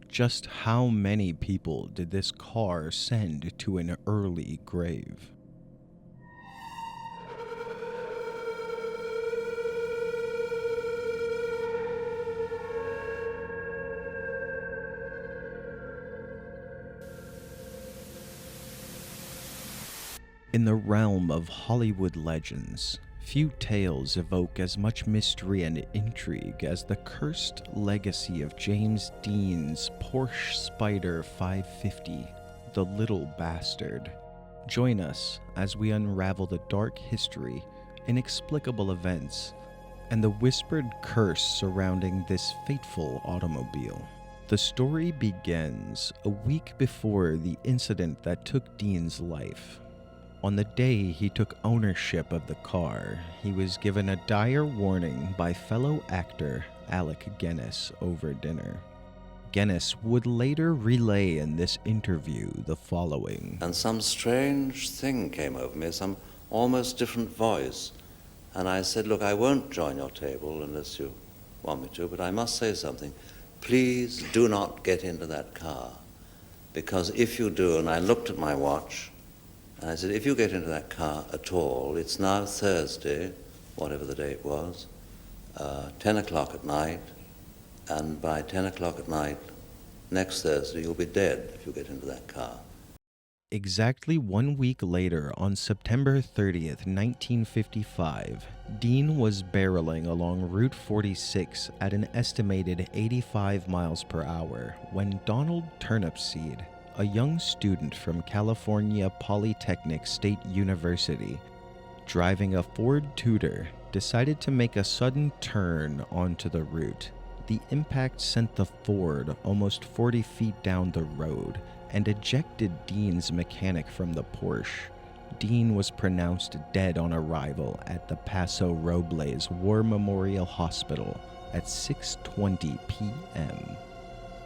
Just how many people did this car send to an early grave? In the realm of Hollywood legends, few tales evoke as much mystery and intrigue as the cursed legacy of James Dean's Porsche Spyder 550, the Little Bastard. Join us as we unravel the dark history, inexplicable events, and the whispered curse surrounding this fateful automobile. The story begins a week before the incident that took Dean's life. On the day he took ownership of the car, he was given a dire warning by fellow actor Alec Guinness over dinner. Guinness would later relay in this interview the following. And some strange thing came over me, some almost different voice. And I said, look, I won't join your table unless you want me to, but I must say something. Please do not get into that car. Because if you do, and I looked at my watch, and I said, if you get into that car at all, it's now Thursday, whatever the date was, 10 o'clock at night, and by 10 o'clock at night, next Thursday, you'll be dead if you get into that car. Exactly 1 week later, on September 30th, 1955, Dean was barreling along Route 46 at an estimated 85 miles per hour when Donald Turnipseed, a young student from California Polytechnic State University, driving a Ford Tudor, decided to make a sudden turn onto the route. The impact sent the Ford almost 40 feet down the road and ejected Dean's mechanic from the Porsche. Dean was pronounced dead on arrival at the Paso Robles War Memorial Hospital at 6:20 p.m.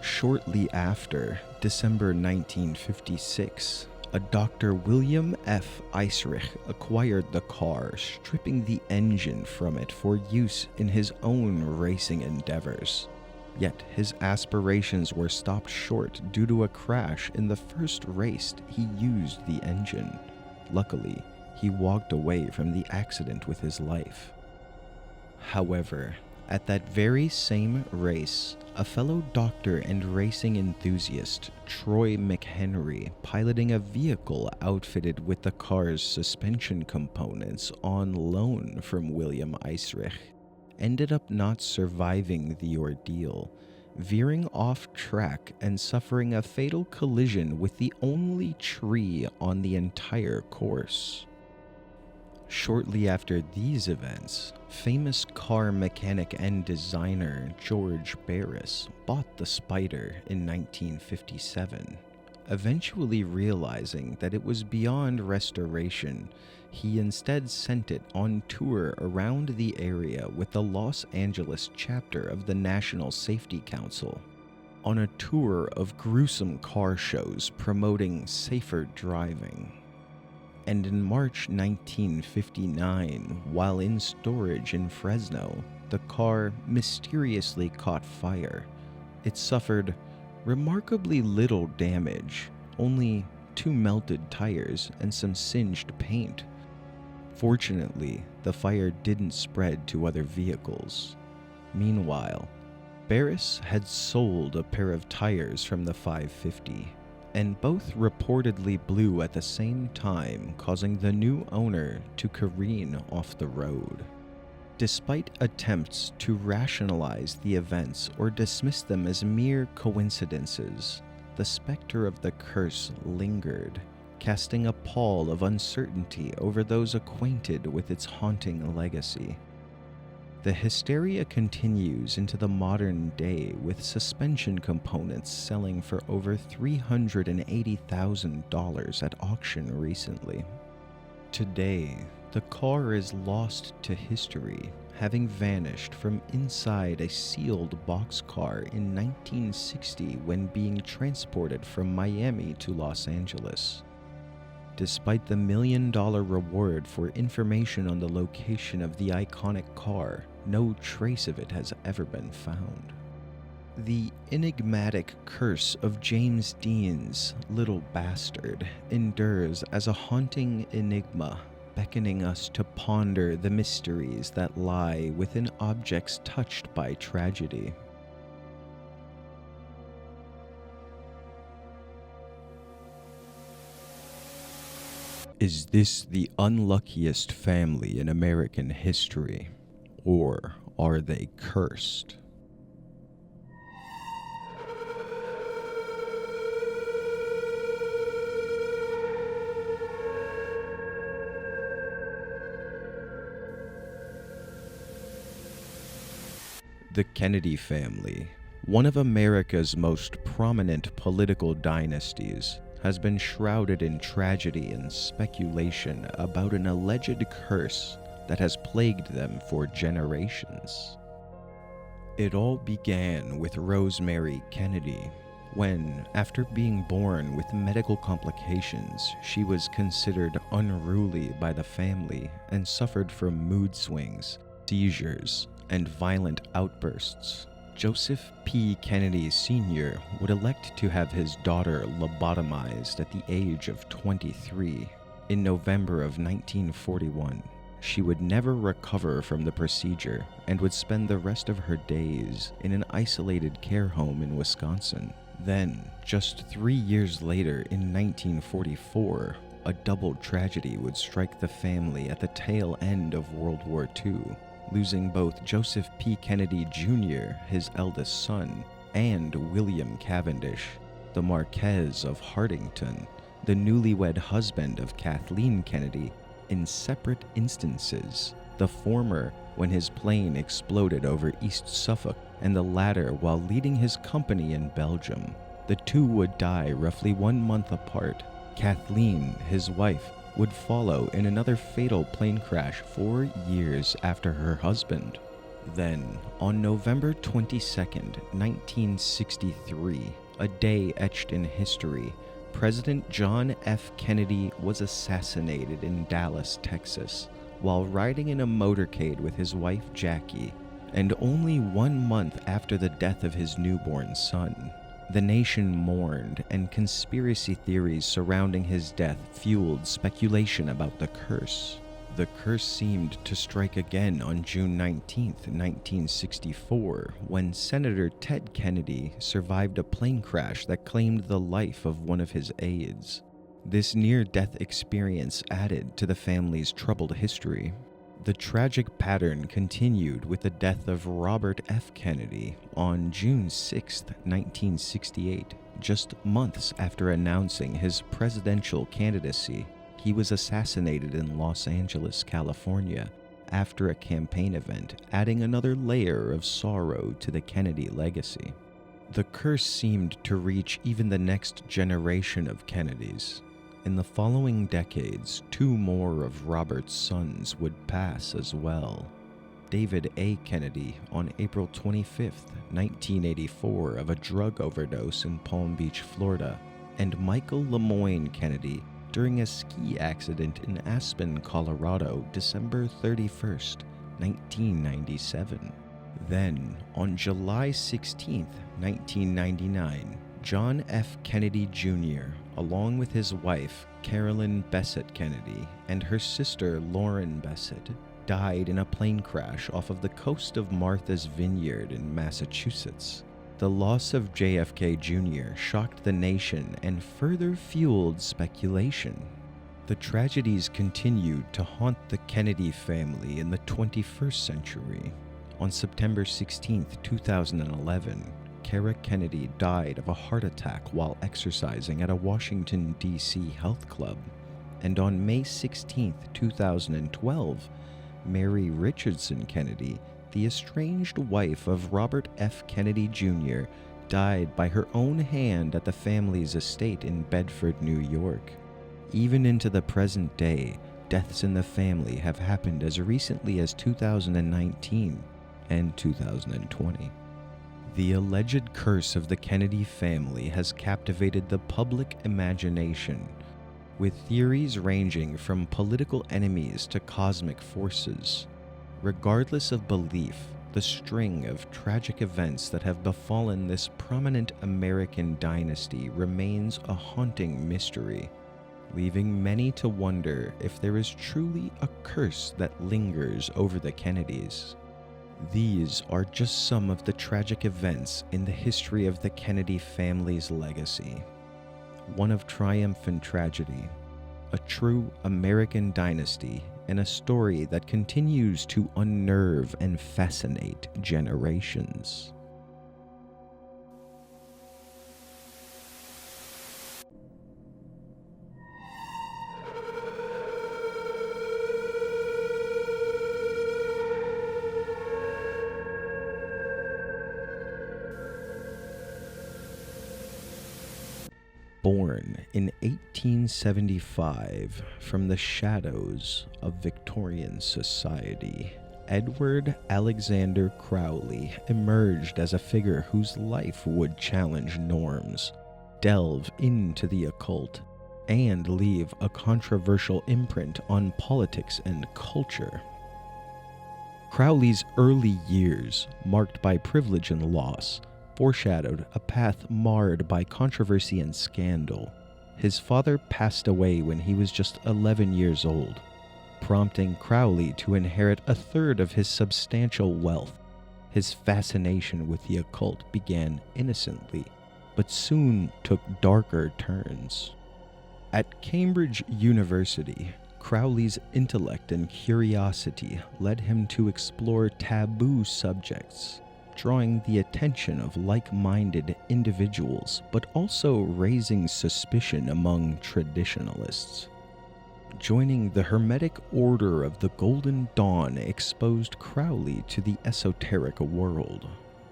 Shortly after, December 1956, a Dr. William F. Eisrich acquired the car, stripping the engine from it for use in his own racing endeavors. Yet his aspirations were stopped short due to a crash in the first race he used the engine. Luckily, he walked away from the accident with his life. However, at that very same race, a fellow doctor and racing enthusiast, Troy McHenry, piloting a vehicle outfitted with the car's suspension components on loan from William Eisrich, ended up not surviving the ordeal, veering off track and suffering a fatal collision with the only tree on the entire course. Shortly after these events, famous car mechanic and designer George Barris bought the Spyder in 1957. Eventually realizing that it was beyond restoration, he instead sent it on tour around the area with the Los Angeles chapter of the National Safety Council, on a tour of gruesome car shows promoting safer driving. And in March 1959, while in storage in Fresno, the car mysteriously caught fire. It suffered remarkably little damage, only 2 melted tires and some singed paint. Fortunately, the fire didn't spread to other vehicles. Meanwhile, Barris had sold a pair of tires from the 550, and both reportedly blew at the same time, causing the new owner to careen off the road. Despite attempts to rationalize the events or dismiss them as mere coincidences, the specter of the curse lingered, casting a pall of uncertainty over those acquainted with its haunting legacy. The hysteria continues into the modern day, with suspension components selling for over $380,000 at auction recently. Today, the car is lost to history, having vanished from inside a sealed boxcar in 1960 when being transported from Miami to Los Angeles. Despite the $1 million reward for information on the location of the iconic car, no trace of it has ever been found. The enigmatic curse of James Dean's little bastard endures as a haunting enigma, beckoning us to ponder the mysteries that lie within objects touched by tragedy. Is this the unluckiest family in American history, or are they cursed? The Kennedy family, one of America's most prominent political dynasties, has been shrouded in tragedy and speculation about an alleged curse that has plagued them for generations. It all began with Rosemary Kennedy, when, after being born with medical complications, she was considered unruly by the family and suffered from mood swings, seizures, and violent outbursts. Joseph P. Kennedy Sr. would elect to have his daughter lobotomized at the age of 23 in November of 1941. She would never recover from the procedure and would spend the rest of her days in an isolated care home in Wisconsin. Then, just 3 years later in 1944, a double tragedy would strike the family at the tail end of World War II, losing both Joseph P. Kennedy Jr., his eldest son, and William Cavendish, the Marquess of Hartington, the newlywed husband of Kathleen Kennedy, in separate instances, the former when his plane exploded over East Suffolk, and the latter while leading his company in Belgium. The two would die roughly 1 month apart. Kathleen, his wife, would follow in another fatal plane crash 4 years after her husband. Then, on November 22nd, 1963, a day etched in history, President John F. Kennedy was assassinated in Dallas, Texas, while riding in a motorcade with his wife Jackie, and only 1 month after the death of his newborn son. The nation mourned, and conspiracy theories surrounding his death fueled speculation about the curse. The curse seemed to strike again on June 19, 1964, when Senator Ted Kennedy survived a plane crash that claimed the life of one of his aides. This near-death experience added to the family's troubled history. The tragic pattern continued with the death of Robert F. Kennedy on June 6, 1968, just months after announcing his presidential candidacy. He was assassinated in Los Angeles, California, after a campaign event, adding another layer of sorrow to the Kennedy legacy. The curse seemed to reach even the next generation of Kennedys. In the following decades, 2 more of Robert's sons would pass as well. David A. Kennedy on April 25, 1984, of a drug overdose in Palm Beach, Florida, and Michael Lemoyne Kennedy during a ski accident in Aspen, Colorado, December 31, 1997. Then, on July 16, 1999, John F. Kennedy Jr., along with his wife, Carolyn Bessette Kennedy, and her sister, Lauren Bessette, died in a plane crash off of the coast of Martha's Vineyard in Massachusetts. The loss of JFK Jr. shocked the nation and further fueled speculation. The tragedies continued to haunt the Kennedy family in the 21st century. On September 16, 2011, Kara Kennedy died of a heart attack while exercising at a Washington, D.C. health club. And on May 16, 2012, Mary Richardson Kennedy, the estranged wife of Robert F. Kennedy Jr., died by her own hand at the family's estate in Bedford, New York. Even into the present day, deaths in the family have happened as recently as 2019 and 2020. The alleged curse of the Kennedy family has captivated the public imagination, with theories ranging from political enemies to cosmic forces. Regardless of belief, the string of tragic events that have befallen this prominent American dynasty remains a haunting mystery, leaving many to wonder if there is truly a curse that lingers over the Kennedys. These are just some of the tragic events in the history of the Kennedy family's legacy. One of triumph and tragedy, a true American dynasty, and a story that continues to unnerve and fascinate generations. Born in 1875 from the shadows of Victorian society, Edward Alexander Crowley emerged as a figure whose life would challenge norms, delve into the occult, and leave a controversial imprint on politics and culture. Crowley's early years, marked by privilege and loss, foreshadowed a path marred by controversy and scandal. His father passed away when he was just 11 years old, prompting Crowley to inherit a third of his substantial wealth. His fascination with the occult began innocently, but soon took darker turns. At Cambridge University, Crowley's intellect and curiosity led him to explore taboo subjects, drawing the attention of like-minded individuals, but also raising suspicion among traditionalists. Joining the Hermetic Order of the Golden Dawn exposed Crowley to the esoteric world,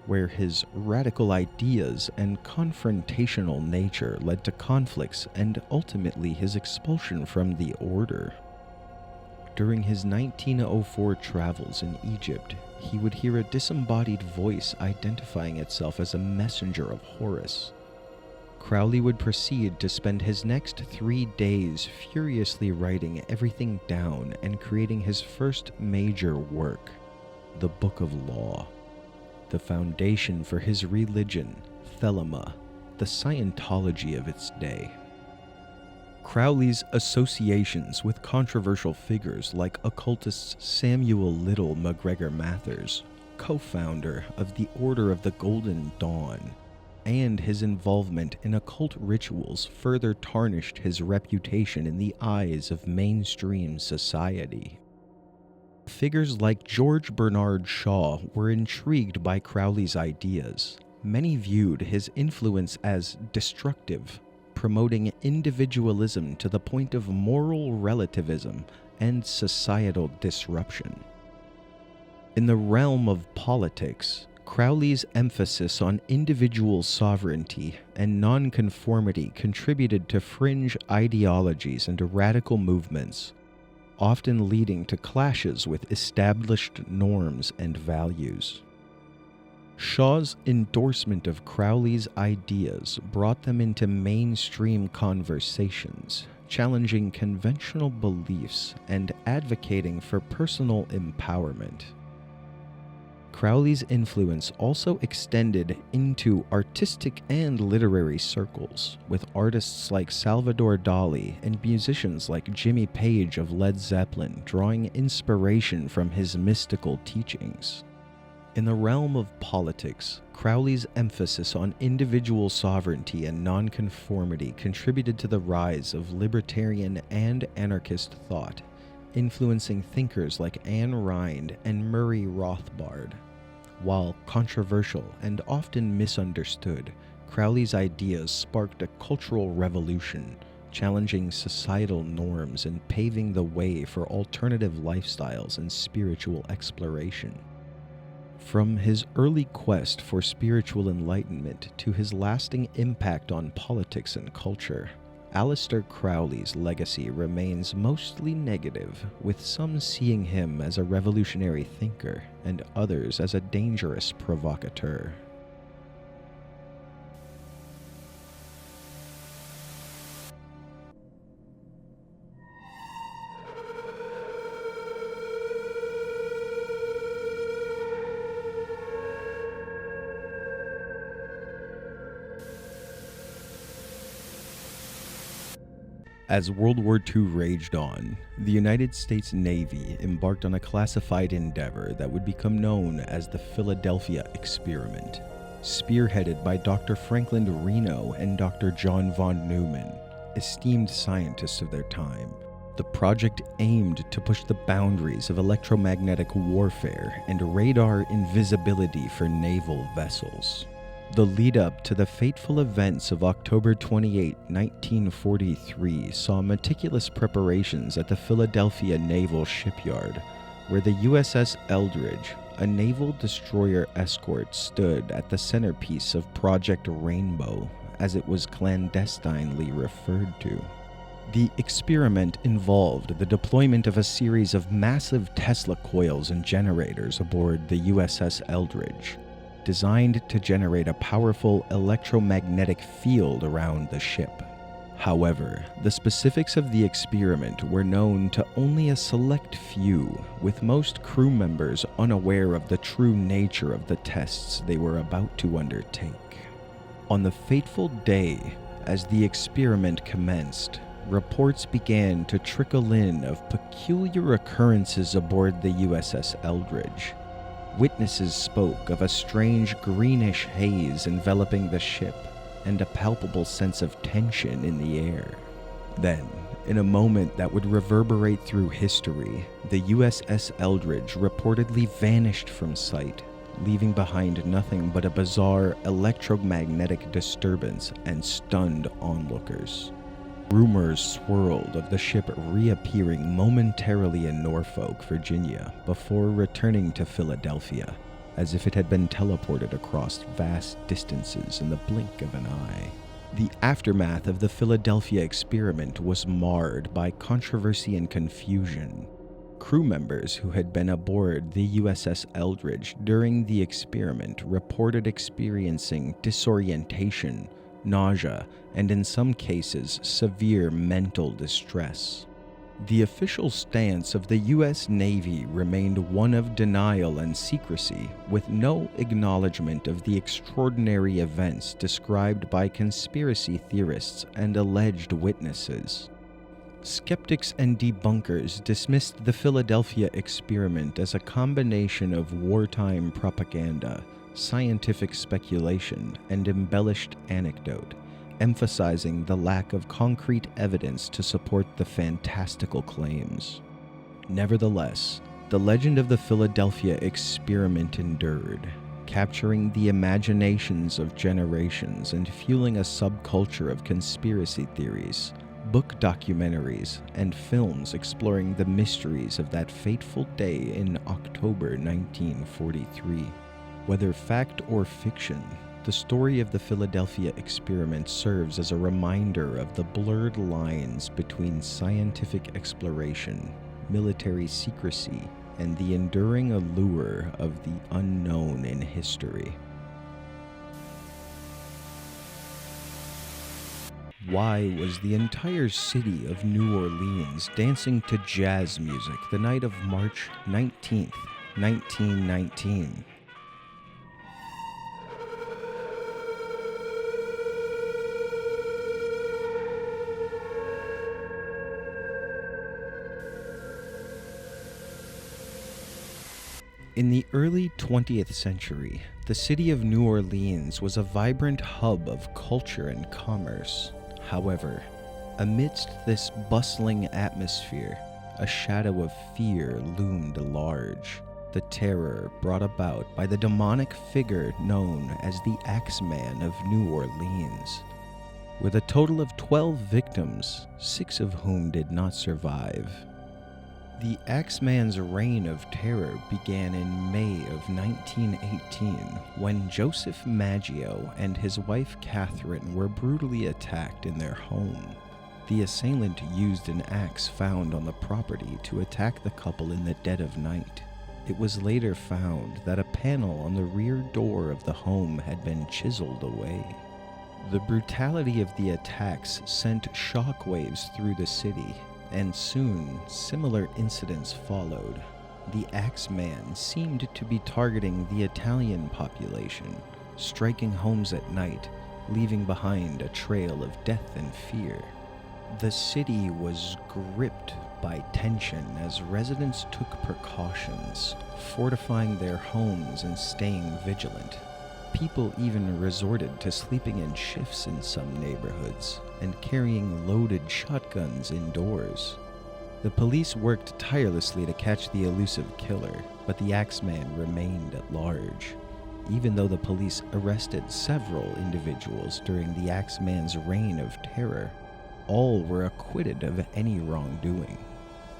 where his radical ideas and confrontational nature led to conflicts and ultimately his expulsion from the order. During his 1904 travels in Egypt, he would hear a disembodied voice identifying itself as a messenger of Horus. Crowley would proceed to spend his next 3 days furiously writing everything down and creating his first major work, the Book of Law, the foundation for his religion, Thelema, the Scientology of its day. Crowley's associations with controversial figures like occultist Samuel Little MacGregor Mathers, co-founder of the Order of the Golden Dawn, and his involvement in occult rituals further tarnished his reputation in the eyes of mainstream society. Figures like George Bernard Shaw were intrigued by Crowley's ideas. Many viewed his influence as destructive, promoting individualism to the point of moral relativism and societal disruption. In the realm of politics, Crowley's emphasis on individual sovereignty and nonconformity contributed to fringe ideologies and radical movements, often leading to clashes with established norms and values. Shaw's endorsement of Crowley's ideas brought them into mainstream conversations, challenging conventional beliefs and advocating for personal empowerment. Crowley's influence also extended into artistic and literary circles, with artists like Salvador Dali and musicians like Jimmy Page of Led Zeppelin drawing inspiration from his mystical teachings. In the realm of politics, Crowley's emphasis on individual sovereignty and nonconformity contributed to the rise of libertarian and anarchist thought, influencing thinkers like Ayn Rand and Murray Rothbard. While controversial and often misunderstood, Crowley's ideas sparked a cultural revolution, challenging societal norms and paving the way for alternative lifestyles and spiritual exploration. From his early quest for spiritual enlightenment to his lasting impact on politics and culture, Aleistar Crowley's legacy remains mostly negative, with some seeing him as a revolutionary thinker and others as a dangerous provocateur. As World War II raged on, the United States Navy embarked on a classified endeavor that would become known as the Philadelphia Experiment, spearheaded by Dr. Franklin Reno and Dr. John von Neumann, esteemed scientists of their time. The project aimed to push the boundaries of electromagnetic warfare and radar invisibility for naval vessels. The lead-up to the fateful events of October 28, 1943 saw meticulous preparations at the Philadelphia Naval Shipyard, where the USS Eldridge, a naval destroyer escort, stood at the centerpiece of Project Rainbow, as it was clandestinely referred to. The experiment involved the deployment of a series of massive Tesla coils and generators aboard the USS Eldridge, designed to generate a powerful electromagnetic field around the ship. However, the specifics of the experiment were known to only a select few, with most crew members unaware of the true nature of the tests they were about to undertake. On the fateful day, as the experiment commenced, reports began to trickle in of peculiar occurrences aboard the USS Eldridge. Witnesses spoke of a strange greenish haze enveloping the ship and a palpable sense of tension in the air. Then, in a moment that would reverberate through history, the USS Eldridge reportedly vanished from sight, leaving behind nothing but a bizarre electromagnetic disturbance and stunned onlookers. Rumors swirled of the ship reappearing momentarily in Norfolk, Virginia, before returning to Philadelphia, as if it had been teleported across vast distances in the blink of an eye. The aftermath of the Philadelphia experiment was marred by controversy and confusion. Crew members who had been aboard the USS Eldridge during the experiment reported experiencing disorientation, nausea, and in some cases, severe mental distress. The official stance of the U.S. Navy remained one of denial and secrecy, with no acknowledgement of the extraordinary events described by conspiracy theorists and alleged witnesses. Skeptics and debunkers dismissed the Philadelphia experiment as a combination of wartime propaganda, scientific speculation, and embellished anecdote, emphasizing the lack of concrete evidence to support the fantastical claims. Nevertheless, the legend of the Philadelphia experiment endured, capturing the imaginations of generations and fueling a subculture of conspiracy theories, book documentaries, and films exploring the mysteries of that fateful day in October 1943. Whether fact or fiction, the story of the Philadelphia experiment serves as a reminder of the blurred lines between scientific exploration, military secrecy, and the enduring allure of the unknown in history. Why was the entire city of New Orleans dancing to jazz music the night of March 19th, 1919? In the early 20th century, the city of New Orleans was a vibrant hub of culture and commerce. However, amidst this bustling atmosphere, a shadow of fear loomed large, the terror brought about by the demonic figure known as the Axman of New Orleans. With a total of 12 victims, 6 of whom did not survive. The Axeman's reign of terror began in May of 1918 when Joseph Maggio and his wife Catherine were brutally attacked in their home. The assailant used an axe found on the property to attack the couple in the dead of night. It was later found that a panel on the rear door of the home had been chiseled away. The brutality of the attacks sent shockwaves through the city, and soon similar incidents followed. The Axeman seemed to be targeting the Italian population, striking homes at night, leaving behind a trail of death and fear. The city was gripped by tension as residents took precautions, fortifying their homes and staying vigilant. People even resorted to sleeping in shifts in some neighborhoods and carrying loaded shotguns indoors. The police worked tirelessly to catch the elusive killer, but the Axeman remained at large. Even though the police arrested several individuals during the Axeman's reign of terror, all were acquitted of any wrongdoing.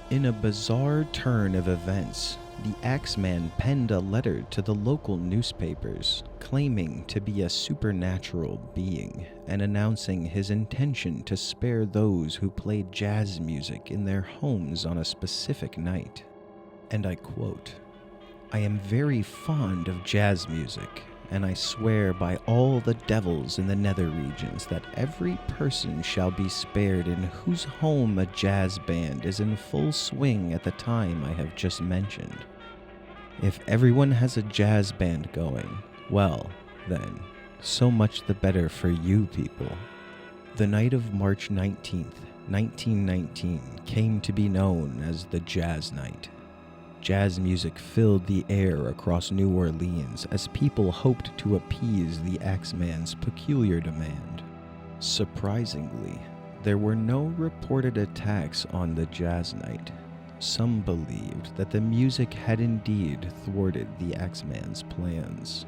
In a bizarre turn of events, the Axeman penned a letter to the local newspapers, claiming to be a supernatural being and announcing his intention to spare those who played jazz music in their homes on a specific night. And I quote, "I am very fond of jazz music, and I swear by all the devils in the nether regions that every person shall be spared in whose home a jazz band is in full swing at the time I have just mentioned. If everyone has a jazz band going, well, then, so much the better for you people." The night of March 19th, 1919 came to be known as the Jazz Night. Jazz music filled the air across New Orleans as people hoped to appease the Axeman's peculiar demand. Surprisingly, there were no reported attacks on the Jazz Night. Some believed that the music had indeed thwarted the Axeman's plans.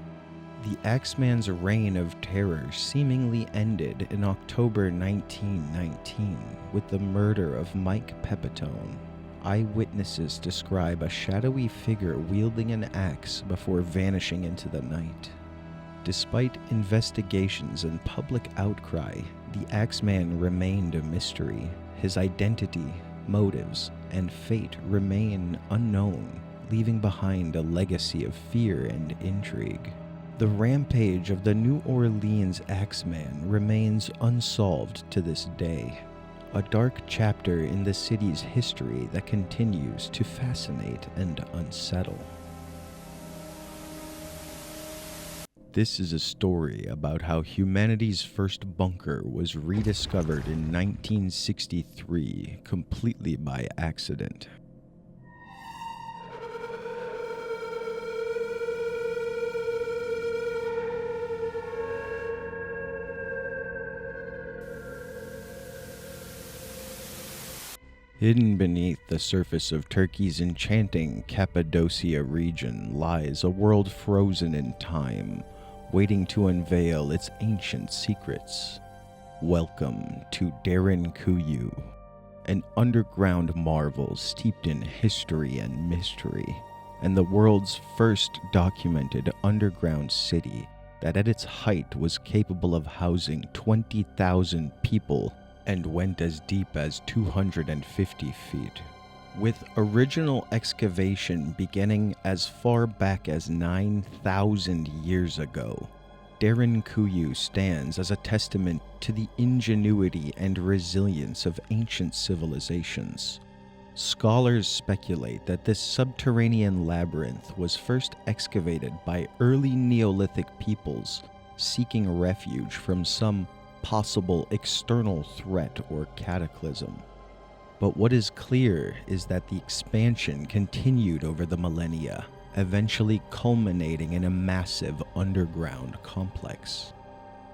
The Axeman's reign of terror seemingly ended in October 1919 with the murder of Mike Pepitone. Eyewitnesses describe a shadowy figure wielding an axe before vanishing into the night. Despite investigations and public outcry, the Axeman remained a mystery. His identity, motives, and fate remain unknown, leaving behind a legacy of fear and intrigue. The rampage of the New Orleans Axeman remains unsolved to this day, a dark chapter in the city's history that continues to fascinate and unsettle. This is a story about how humanity's first bunker was rediscovered in 1963 completely by accident. Hidden beneath the surface of Turkey's enchanting Cappadocia region lies a world frozen in time, waiting to unveil its ancient secrets. Welcome to Derinkuyu, an underground marvel steeped in history and mystery, and the world's first documented underground city that at its height was capable of housing 20,000 people and went as deep as 250 feet. With original excavation beginning as far back as 9,000 years ago, Derinkuyu stands as a testament to the ingenuity and resilience of ancient civilizations. Scholars speculate that this subterranean labyrinth was first excavated by early Neolithic peoples seeking refuge from some possible external threat or cataclysm. But what is clear is that the expansion continued over the millennia, eventually culminating in a massive underground complex.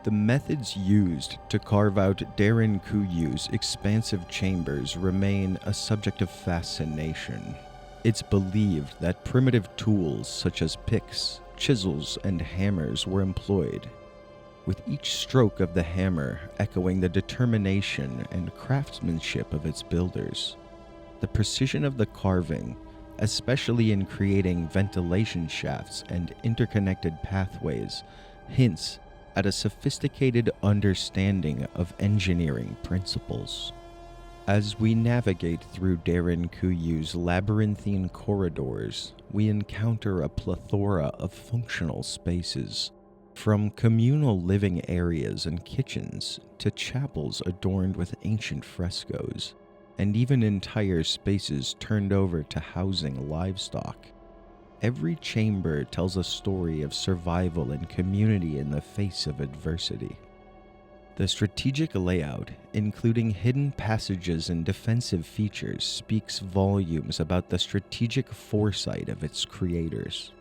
The methods used to carve out Derinkuyu's expansive chambers remain a subject of fascination. It's believed that primitive tools such as picks, chisels, and hammers were employed, with each stroke of the hammer echoing the determination and craftsmanship of its builders. The precision of the carving, especially in creating ventilation shafts and interconnected pathways, hints at a sophisticated understanding of engineering principles. As we navigate through Derinkuyu's labyrinthine corridors, we encounter a plethora of functional spaces, from communal living areas and kitchens to chapels adorned with ancient frescoes, and even entire spaces turned over to housing livestock. Every chamber tells a story of survival and community in the face of adversity. The strategic layout, including hidden passages and defensive features, speaks volumes about the strategic foresight of its creators.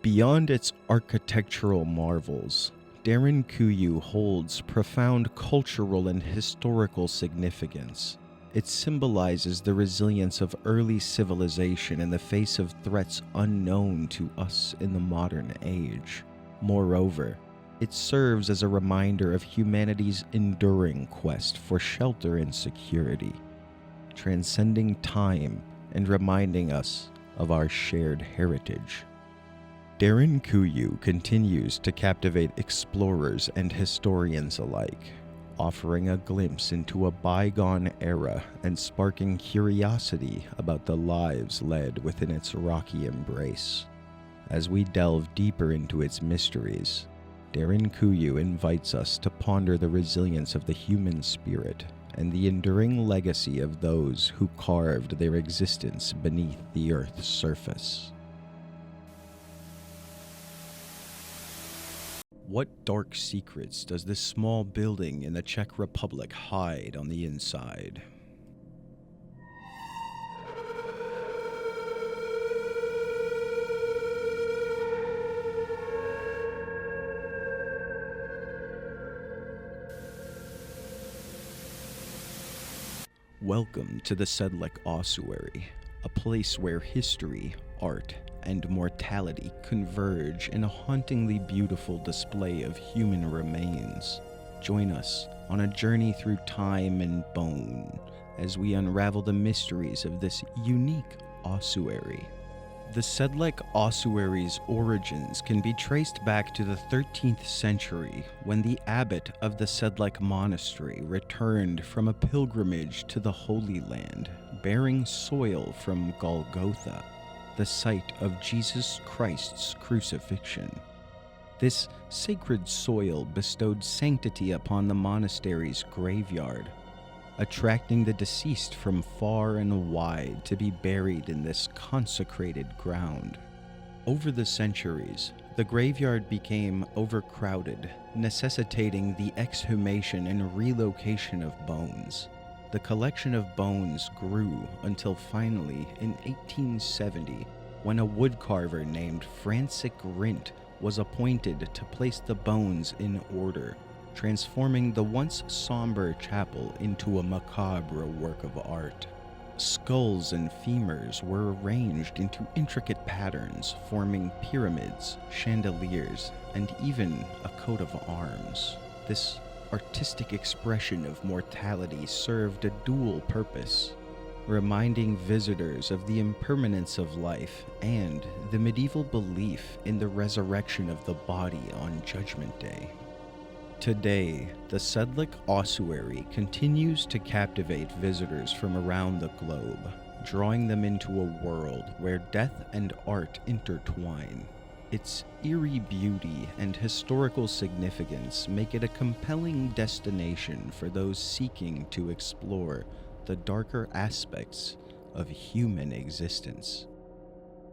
Beyond its architectural marvels, Derinkuyu holds profound cultural and historical significance. It symbolizes the resilience of early civilization in the face of threats unknown to us in the modern age. Moreover, it serves as a reminder of humanity's enduring quest for shelter and security, transcending time and reminding us of our shared heritage. Derinkuyu continues to captivate explorers and historians alike, offering a glimpse into a bygone era and sparking curiosity about the lives led within its rocky embrace. As we delve deeper into its mysteries, Derinkuyu invites us to ponder the resilience of the human spirit and the enduring legacy of those who carved their existence beneath the Earth's surface. What dark secrets does this small building in the Czech Republic hide on the inside? Welcome to the Sedlec Ossuary, a place where history, art, and mortality converge in a hauntingly beautiful display of human remains. Join us on a journey through time and bone as we unravel the mysteries of this unique ossuary. The Sedlec Ossuary's origins can be traced back to the 13th century when the abbot of the Sedlec Monastery returned from a pilgrimage to the Holy Land, bearing soil from Golgotha, the site of Jesus Christ's crucifixion. This sacred soil bestowed sanctity upon the monastery's graveyard, attracting the deceased from far and wide to be buried in this consecrated ground. Over the centuries, the graveyard became overcrowded, necessitating the exhumation and relocation of bones. The collection of bones grew until finally, in 1870, when a woodcarver named Francis Rint was appointed to place the bones in order, transforming the once somber chapel into a macabre work of art. Skulls and femurs were arranged into intricate patterns, forming pyramids, chandeliers, and even a coat of arms. This artistic expression of mortality served a dual purpose, reminding visitors of the impermanence of life and the medieval belief in the resurrection of the body on Judgment Day. Today, the Sedlec Ossuary continues to captivate visitors from around the globe, drawing them into a world where death and art intertwine. Its eerie beauty and historical significance make it a compelling destination for those seeking to explore the darker aspects of human existence.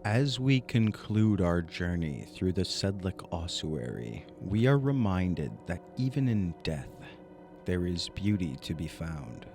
As we conclude our journey through the Sedlec Ossuary, we are reminded that even in death, there is beauty to be found.